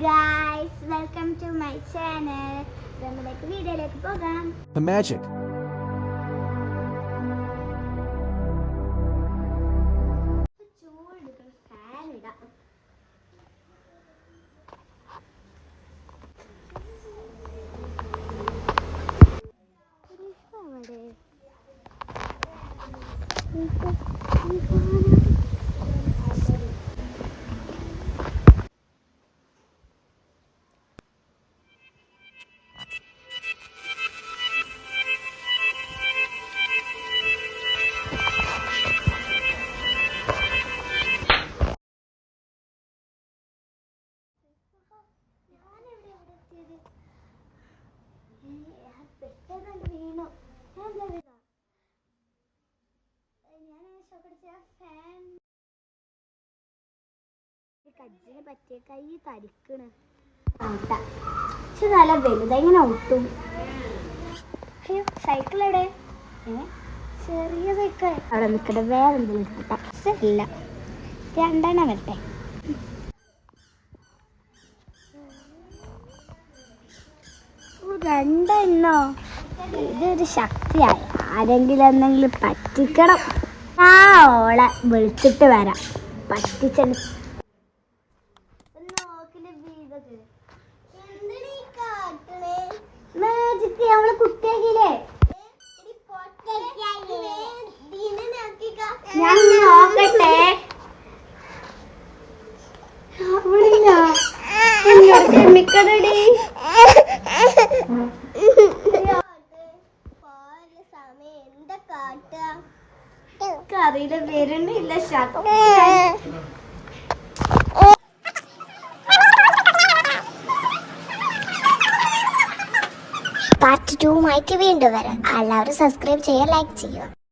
guys, welcome to my channel. നമ്മൾക്ക് വീഡിയോയിലേക്ക് പോകാം. The magic. ചൂടെടുക്കണം, ഫാൻ ഇടാം. കജ്ജിന് പറ്റിയ കൈ തരിക്കണ് പക്ഷെ നല്ല വലുതാ ഇങ്ങനെ ഒട്ടും. അയ്യോ സൈക്കിൾ എവിടെ? ചെറിയ സൈക്കിൾ അവിടെ നിൽക്കട്ടെ. വേറെ എന്തെങ്കിലും ഇല്ല, രണ്ടെണ്ണം വരട്ടെ. രണ്ടെണ്ണോ? ഇതൊരു ശക്തിയായി. ആരെങ്കിലും എന്തെങ്കിലും പറ്റിക്കണം. ആ ഓളെ വിളിച്ചിട്ട് വരാം. പറ്റിച്ചെന്ന് മാജിക്ക് അവള് കുട്ടിയാക്കിയില്ലേ? ഞാൻ നോക്കട്ടെ. ക്ഷമിക്കണടി. കറിയുടെ വരുന്നില്ല. ശക്തി പാർട്ട് 2 വീണ്ടും വരാം. എല്ലാവരും സബ്സ്ക്രൈബ് ചെയ്യുക, ലൈക്ക് ചെയ്യുക.